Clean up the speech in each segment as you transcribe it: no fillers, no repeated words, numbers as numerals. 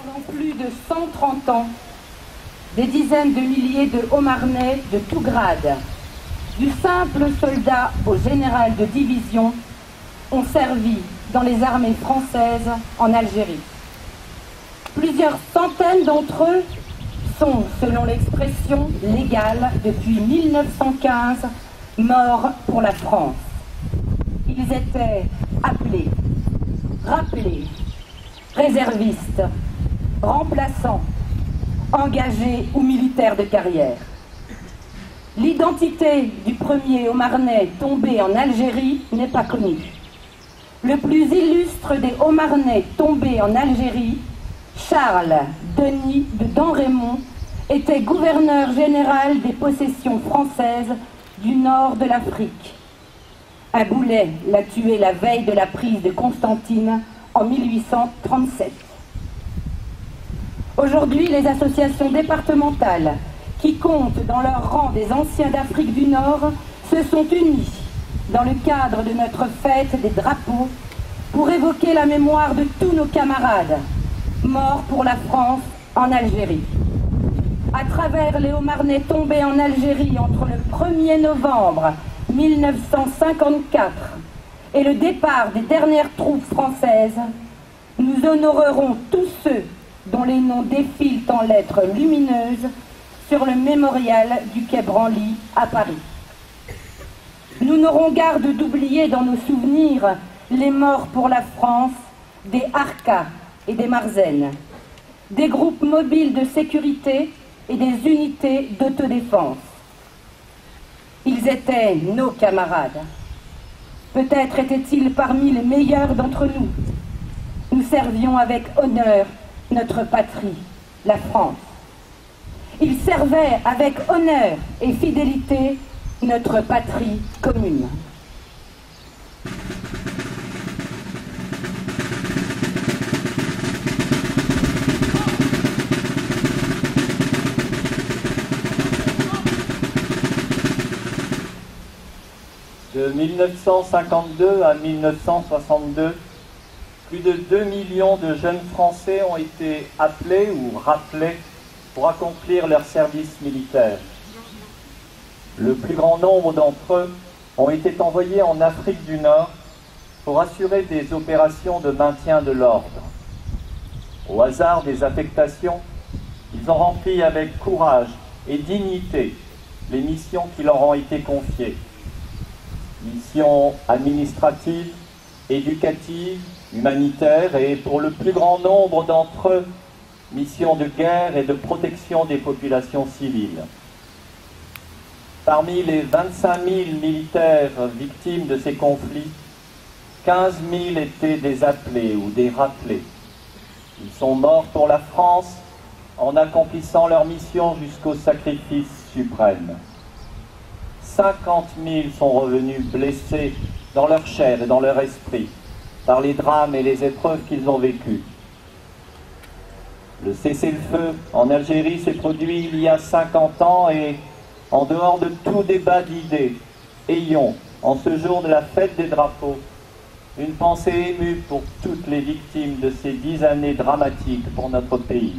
Pendant plus de 130 ans, des dizaines de milliers de Haut-Marnais de tout grade, du simple soldat au général de division, ont servi dans les armées françaises en Algérie. Plusieurs centaines d'entre eux sont, selon l'expression légale, depuis 1915, morts pour la France. Ils étaient appelés, rappelés, réservistes, remplaçants, engagés ou militaires de carrière. L'identité du premier Haut-Marnais tombé en Algérie n'est pas connue. Le plus illustre des Haut-Marnais tombés en Algérie, Charles Denis de Damrémont, était gouverneur général des possessions françaises du nord de l'Afrique. Un boulet l'a tué la veille de la prise de Constantine en 1837. Aujourd'hui, les associations départementales qui comptent dans leur rang des anciens d'Afrique du Nord se sont unies dans le cadre de notre fête des drapeaux pour évoquer la mémoire de tous nos camarades morts pour la France en Algérie. À travers les Haut-Marnais tombés en Algérie entre le 1er novembre 1954 et le départ des dernières troupes françaises, nous honorerons tous ceux dont les noms défilent en lettres lumineuses sur le mémorial du quai Branly à Paris. Nous n'aurons garde d'oublier dans nos souvenirs les morts pour la France des Harkas et des Marzennes, des groupes mobiles de sécurité et des unités d'autodéfense. Ils étaient nos camarades. Peut-être étaient-ils parmi les meilleurs d'entre nous. Nous servions avec honneur notre patrie, la France. Ils servaient avec honneur et fidélité notre patrie commune. De 1952 à 1962, plus de 2 millions de jeunes Français ont été appelés ou rappelés pour accomplir leur service militaire. Le plus grand nombre d'entre eux ont été envoyés en Afrique du Nord pour assurer des opérations de maintien de l'ordre. Au hasard des affectations, ils ont rempli avec courage et dignité les missions qui leur ont été confiées. Missions administratives, éducatives, humanitaires et, pour le plus grand nombre d'entre eux, missions de guerre et de protection des populations civiles. Parmi les 25 000 militaires victimes de ces conflits, 15 000 étaient des appelés ou des rappelés. Ils sont morts pour la France en accomplissant leur mission jusqu'au sacrifice suprême. 50 000 sont revenus blessés dans leur chair et dans leur esprit par les drames et les épreuves qu'ils ont vécues. Le cessez-le-feu en Algérie s'est produit il y a 50 ans et, en dehors de tout débat d'idées, ayons, en ce jour de la fête des drapeaux, une pensée émue pour toutes les victimes de ces 10 années dramatiques pour notre pays.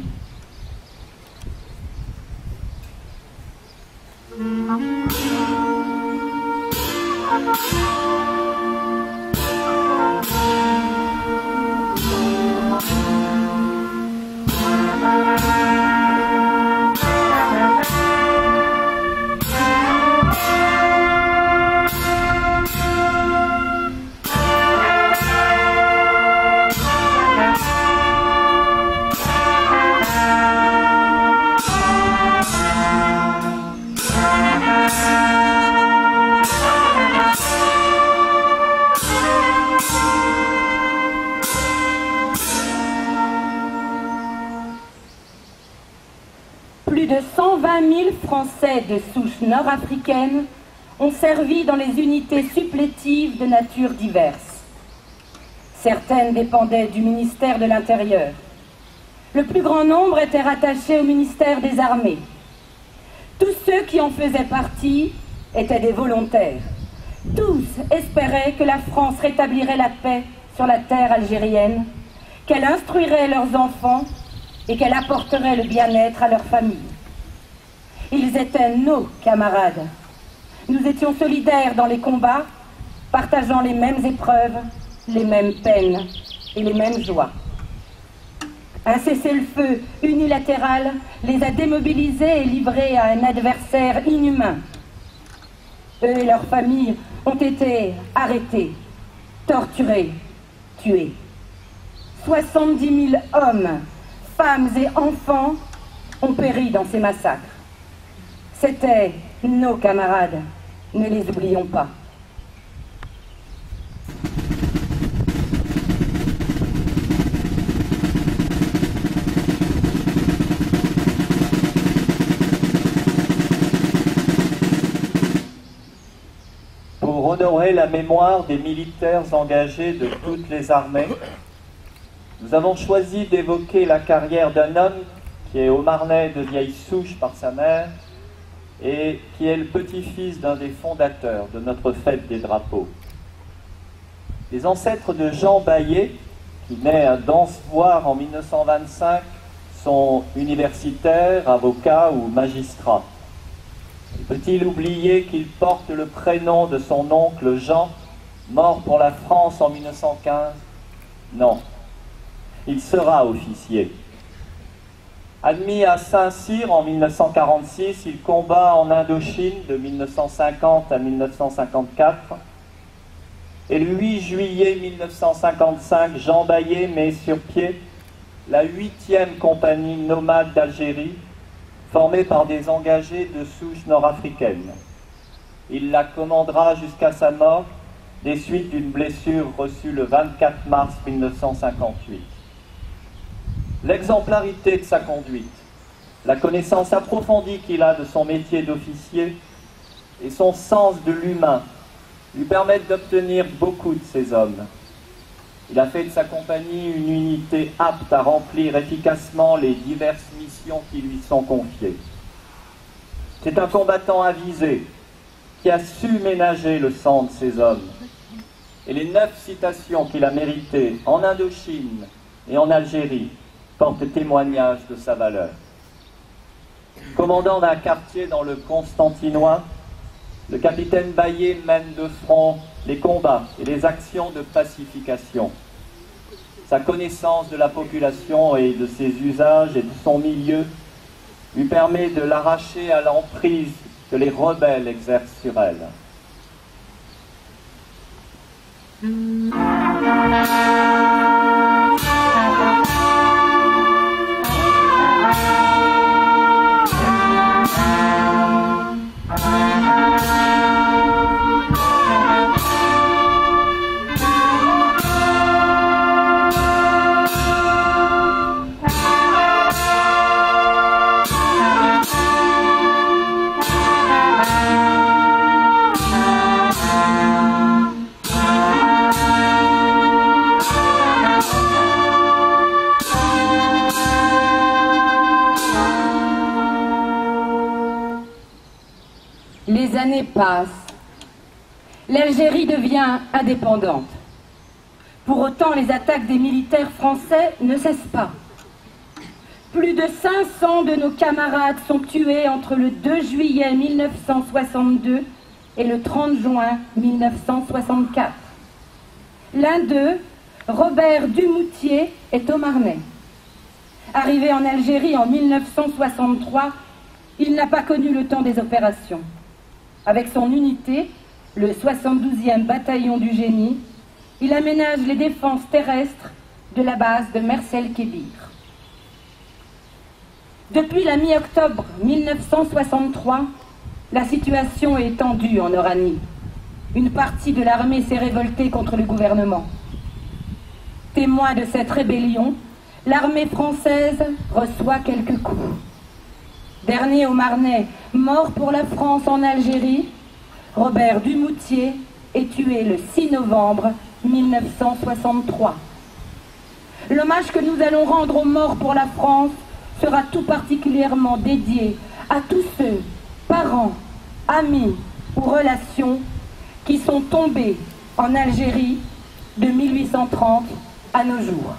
Plus de 120 000 Français de souche nord-africaine ont servi dans les unités supplétives de nature diverses. Certaines dépendaient du ministère de l'Intérieur. Le plus grand nombre étaient rattachés au ministère des Armées. Tous ceux qui en faisaient partie étaient des volontaires. Tous espéraient que la France rétablirait la paix sur la terre algérienne, qu'elle instruirait leurs enfants et qu'elle apporterait le bien-être à leur famille. Ils étaient nos camarades. Nous étions solidaires dans les combats, partageant les mêmes épreuves, les mêmes peines et les mêmes joies. Un cessez-le-feu unilatéral les a démobilisés et livrés à un adversaire inhumain. Eux et leurs familles ont été arrêtés, torturés, tués. 70 000 hommes, femmes et enfants ont péri dans ces massacres. C'étaient nos camarades, ne les oublions pas. Pour honorer la mémoire des militaires engagés de toutes les armées, nous avons choisi d'évoquer la carrière d'un homme qui est haut-marnais de vieille souche par sa mère et qui est le petit-fils d'un des fondateurs de notre fête des drapeaux. Les ancêtres de Jean Bayet, qui naît à Dansevoire en 1925, sont universitaires, avocats ou magistrats. Peut-il oublier qu'il porte le prénom de son oncle Jean, mort pour la France en 1915? Non. Il sera officier. Admis à Saint-Cyr en 1946, il combat en Indochine de 1950 à 1954. Et le 8 juillet 1955, Jean Bayet met sur pied la 8e compagnie nomade d'Algérie, formée par des engagés de souche nord-africaine. Il la commandera jusqu'à sa mort, des suites d'une blessure reçue le 24 mars 1958. L'exemplarité de sa conduite, la connaissance approfondie qu'il a de son métier d'officier et son sens de l'humain lui permettent d'obtenir beaucoup de ces hommes. Il a fait de sa compagnie une unité apte à remplir efficacement les diverses missions qui lui sont confiées. C'est un combattant avisé qui a su ménager le sang de ses hommes. Et les 9 citations qu'il a méritées en Indochine et en Algérie portent témoignage de sa valeur. Commandant d'un quartier dans le Constantinois, le capitaine Bayet mène de front les combats et les actions de pacification. Sa connaissance de la population et de ses usages et de son milieu lui permet de l'arracher à l'emprise que les rebelles exercent sur elle. Les années passent. L'Algérie devient indépendante. Pour autant, les attaques des militaires français ne cessent pas. Plus de 500 de nos camarades sont tués entre le 2 juillet 1962 et le 30 juin 1964. L'un d'eux, Robert Dumoutier, est haut-marnais. Arrivé en Algérie en 1963, il n'a pas connu le temps des opérations. Avec son unité, le 72e bataillon du génie, il aménage les défenses terrestres de la base de Mersel-Kébir. Depuis la mi-octobre 1963, la situation est tendue en Oranie. Une partie de l'armée s'est révoltée contre le gouvernement. Témoin de cette rébellion, l'armée française reçoit quelques coups. Dernier haut-marnais mort pour la France en Algérie, Robert Dumoutier est tué le 6 novembre 1963. L'hommage que nous allons rendre aux morts pour la France sera tout particulièrement dédié à tous ceux, parents, amis ou relations, qui sont tombés en Algérie de 1830 à nos jours.